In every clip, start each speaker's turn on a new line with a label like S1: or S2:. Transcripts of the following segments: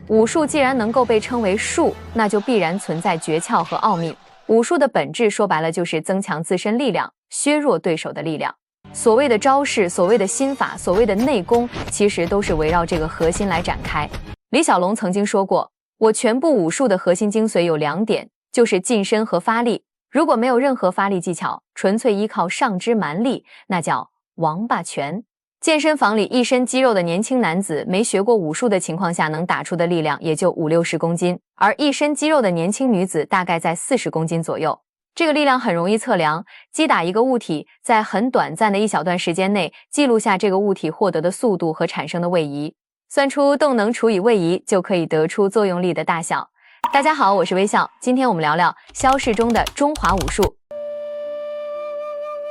S1: 武术既然能够被称为术，那就必然存在诀窍和奥秘。武术的本质说白了就是增强自身力量，削弱对手的力量。所谓的招式，所谓的心法，所谓的内功，其实都是围绕这个核心来展开。李小龙曾经说过，我全部武术的核心精髓有2点，就是近身和发力。如果没有任何发力技巧，纯粹依靠上肢蛮力，那叫王八拳。健身房里一身肌肉的年轻男子，没学过武术的情况下，能打出的力量也就50-60公斤，而一身肌肉的年轻女子大概在40公斤左右。这个力量很容易测量，击打一个物体，在很短暂的一小段时间内，记录下这个物体获得的速度和产生的位移，算出动能除以位移，就可以得出作用力的大小。大家好，我是微笑，今天我们聊聊消逝中的中华武术。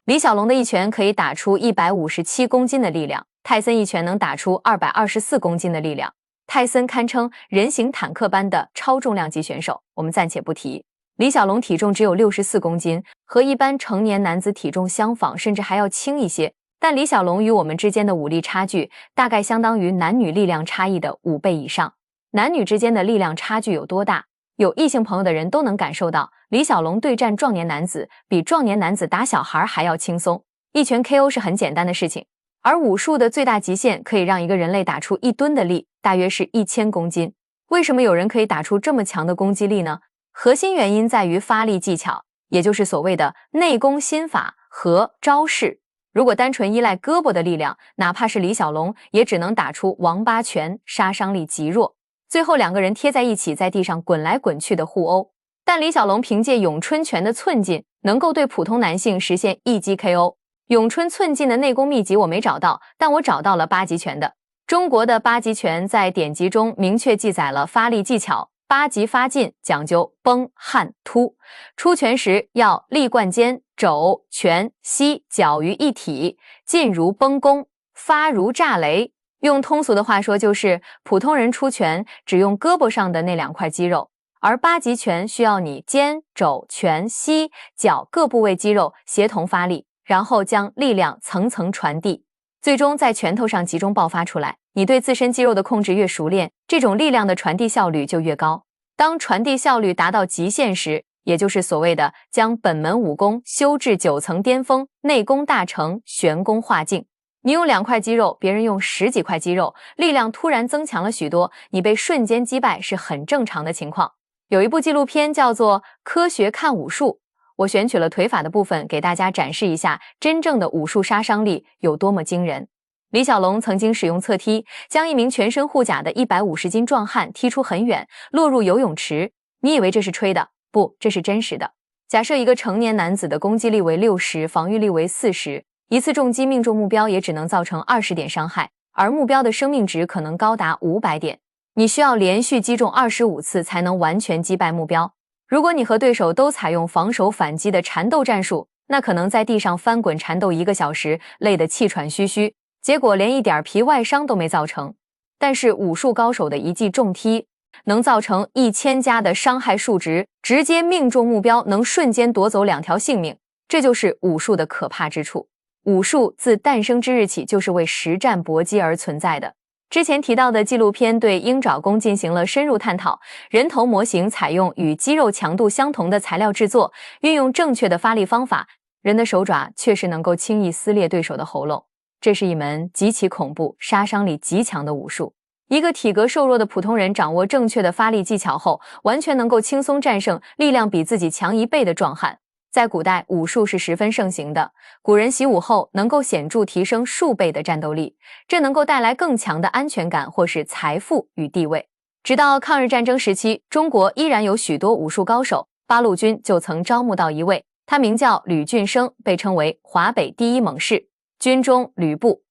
S1: 李小龙的一拳可以打出157公斤的力量，泰森一拳能打出224公斤的力量。泰森堪称人形坦克般的超重量级选手，我们暂且不提。李小龙体重只有64公斤，和一般成年男子体重相仿，甚至还要轻一些。但李小龙与我们之间的武力差距，大概相当于男女力量差异的5倍以上。男女之间的力量差距有多大？有异性朋友的人都能感受到，李小龙对战壮年男子，比壮年男子打小孩还要轻松。一拳 KO 是很简单的事情，而武术的最大极限可以让一个人类打出1吨的力，大约是1000公斤。为什么有人可以打出这么强的攻击力呢？核心原因在于发力技巧，也就是所谓的内功心法和招式。如果单纯依赖胳膊的力量，哪怕是李小龙，也只能打出王八拳，杀伤力极弱。最后2个人贴在一起，在地上滚来滚去的互殴。但李小龙凭借咏春拳的寸劲，能够对普通男性实现一击 KO。咏春寸劲的内功秘籍我没找到，但我找到了8极拳的。中国的8极拳在典籍中明确记载了发力技巧，8极发劲，讲究崩、撼、突。出拳时要力贯肩，肘、拳、膝、脚于一体，劲如崩弓，发如炸雷。用通俗的话说，就是普通人出拳只用胳膊上的那2块肌肉，而8极拳需要你肩、肘、拳、膝、脚各部位肌肉协同发力，然后将力量层层传递，最终在拳头上集中爆发出来。你对自身肌肉的控制越熟练，这种力量的传递效率就越高。当传递效率达到极限时，也就是所谓的将本门武功修至9层巅峰，内功大成，玄功化境。你用2块肌肉，别人用10几块肌肉，力量突然增强了许多，你被瞬间击败是很正常的情况。有一部纪录片叫做《科学看武术》，我选取了腿法的部分给大家展示一下真正的武术杀伤力有多么惊人。李小龙曾经使用侧踢，将一名全身护甲的150斤壮汉踢出很远，落入游泳池。你以为这是吹的？不，这是真实的。假设一个成年男子的攻击力为60，防御力为40，一次重击命中目标也只能造成20点伤害，而目标的生命值可能高达500点。你需要连续击中25次才能完全击败目标。如果你和对手都采用防守反击的缠斗战术，那可能在地上翻滚缠斗1个小时，累得气喘吁吁，结果连一点皮外伤都没造成。但是武术高手的一记重踢能造成1000加的伤害数值，直接命中目标，能瞬间夺走2条性命。这就是武术的可怕之处。武术自诞生之日起就是为实战搏击而存在的。之前提到的纪录片对鹰爪功进行了深入探讨，人头模型采用与肌肉强度相同的材料制作，运用正确的发力方法，人的手爪确实能够轻易撕裂对手的喉咙。这是一门极其恐怖、杀伤力极强的武术。一个体格瘦弱的普通人掌握正确的发力技巧后，完全能够轻松战胜力量比自己强1倍的壮汉。在古代，武术是十分盛行的，古人习武后能够显著提升数倍的战斗力，这能够带来更强的安全感或是财富与地位。直到抗日战争时期，中国依然有许多武术高手，八路军就曾招募到一位，他名叫吕俊生，被称为华北第一猛士，军中吕布。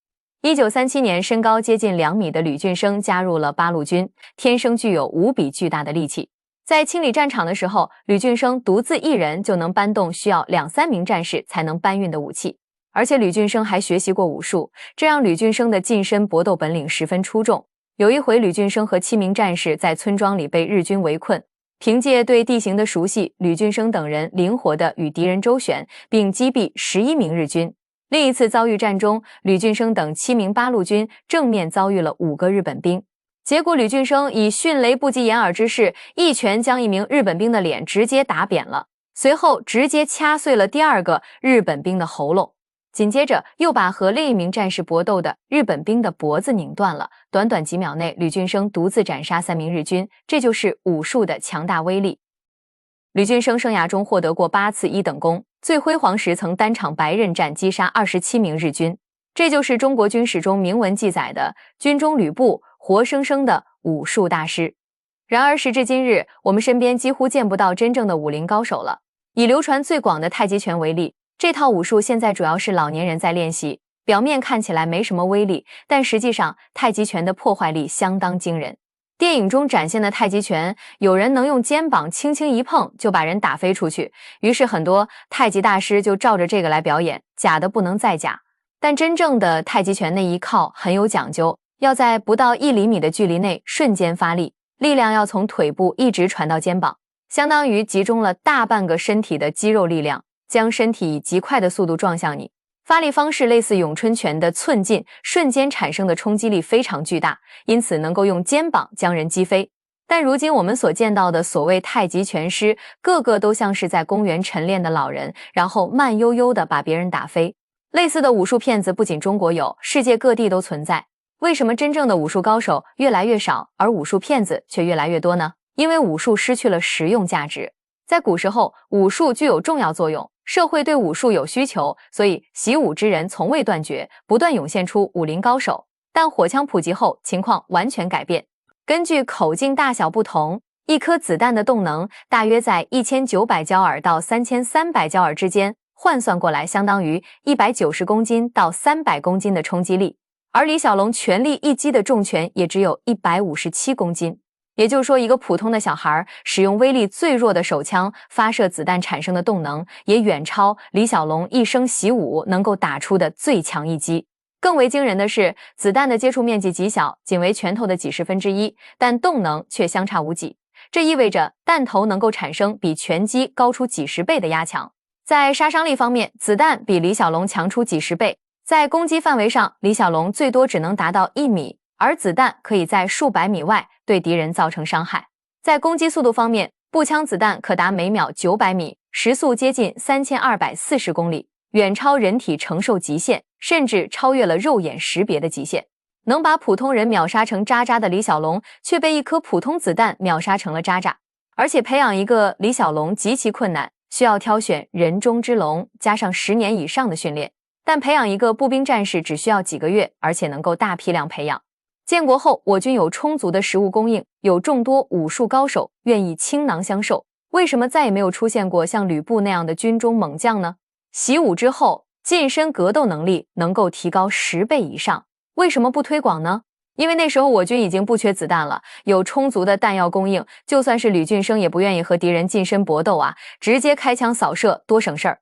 S1: 1937年，身高接近2米的吕俊生加入了八路军，天生具有无比巨大的力气。在清理战场的时候，吕俊生独自一人就能搬动需要2-3名战士才能搬运的武器，而且吕俊生还学习过武术，这让吕俊生的近身搏斗本领十分出众。有一回，吕俊生和7名战士在村庄里被日军围困，凭借对地形的熟悉，吕俊生等人灵活地与敌人周旋，并击毙11名日军。另一次遭遇战中，吕俊生等7名八路军正面遭遇了5个日本兵。结果吕俊生以迅雷不及掩耳之势，一拳将一名日本兵的脸直接打扁了，随后直接掐碎了第二个日本兵的喉咙。紧接着又把和另一名战士搏斗的日本兵的脖子拧断了。短短几秒内，吕俊生独自斩杀3名日军，这就是武术的强大威力。吕俊生生涯中获得过8次1等功，最辉煌时曾单场白刃战击杀27名日军。这就是中国军史中明文记载的军中吕布，活生生的武术大师。然而时至今日，我们身边几乎见不到真正的武林高手了。以流传最广的太极拳为例，这套武术现在主要是老年人在练习，表面看起来没什么威力，但实际上太极拳的破坏力相当惊人。电影中展现的太极拳，有人能用肩膀轻轻一碰就把人打飞出去，于是很多太极大师就照着这个来表演，假的不能再假。但真正的太极拳那一靠很有讲究，要在不到1厘米的距离内瞬间发力，力量要从腿部一直传到肩膀，相当于集中了大半个身体的肌肉力量，将身体以极快的速度撞向你。发力方式类似咏春拳的寸劲，瞬间产生的冲击力非常巨大，因此能够用肩膀将人击飞。但如今我们所见到的所谓太极拳师，个个都像是在公园晨练的老人，然后慢悠悠地把别人打飞。类似的武术骗子不仅中国有，世界各地都存在。为什么真正的武术高手越来越少，而武术骗子却越来越多呢？因为武术失去了实用价值。在古时候，武术具有重要作用，社会对武术有需求，所以习武之人从未断绝，不断涌现出武林高手。但火枪普及后，情况完全改变。根据口径大小不同，一颗子弹的动能大约在1900焦耳到3300焦耳之间，换算过来相当于190公斤到300公斤的冲击力。而李小龙全力一击的重拳也只有157公斤。也就是说，一个普通的小孩使用威力最弱的手枪发射子弹产生的动能，也远超李小龙一生习武能够打出的最强一击。更为惊人的是，子弹的接触面积极小，仅为拳头的几十分之一，但动能却相差无几。这意味着弹头能够产生比拳击高出几十倍的压强。在杀伤力方面，子弹比李小龙强出几十倍。在攻击范围上，李小龙最多只能达到1米，而子弹可以在数百米外对敌人造成伤害。在攻击速度方面，步枪子弹可达每秒900米，时速接近3240公里，远超人体承受极限，甚至超越了肉眼识别的极限。能把普通人秒杀成渣渣的李小龙，却被一颗普通子弹秒杀成了渣渣。而且培养一个李小龙极其困难，需要挑选人中之龙，加上10年以上的训练。但培养一个步兵战士只需要几个月，而且能够大批量培养。建国后，我军有充足的食物供应，有众多武术高手愿意倾囊相授，为什么再也没有出现过像吕布那样的军中猛将呢？习武之后，近身格斗能力能够提高10倍以上，为什么不推广呢？因为那时候我军已经不缺子弹了，有充足的弹药供应，就算是吕俊生也不愿意和敌人近身搏斗啊，直接开枪扫射，多省事儿。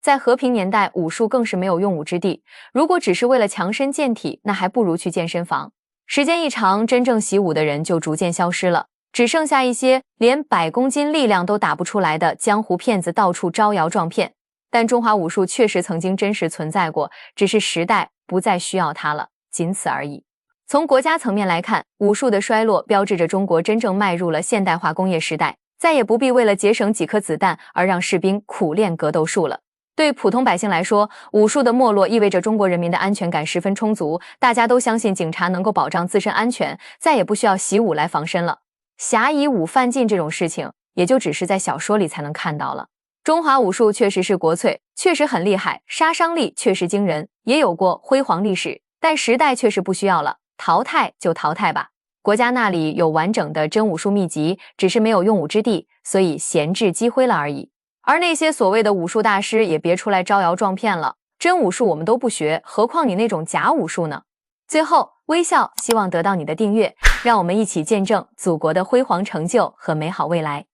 S1: 在和平年代，武术更是没有用武之地。如果只是为了强身健体，那还不如去健身房。时间一长，真正习武的人就逐渐消失了，只剩下一些连100公斤力量都打不出来的江湖骗子到处招摇撞骗。但中华武术确实曾经真实存在过，只是时代不再需要它了，仅此而已。从国家层面来看，武术的衰落标志着中国真正迈入了现代化工业时代，再也不必为了节省几颗子弹而让士兵苦练格斗术了。对普通百姓来说，武术的没落意味着中国人民的安全感十分充足，大家都相信警察能够保障自身安全，再也不需要习武来防身了。侠以武犯禁这种事情，也就只是在小说里才能看到了。中华武术确实是国粹，确实很厉害，杀伤力确实惊人，也有过辉煌历史，但时代确实不需要了，淘汰就淘汰吧。国家那里有完整的真武术秘籍，只是没有用武之地，所以闲置积灰了而已。而那些所谓的武术大师也别出来招摇撞骗了，真武术我们都不学，何况你那种假武术呢？最后，微笑希望得到你的订阅，让我们一起见证祖国的辉煌成就和美好未来。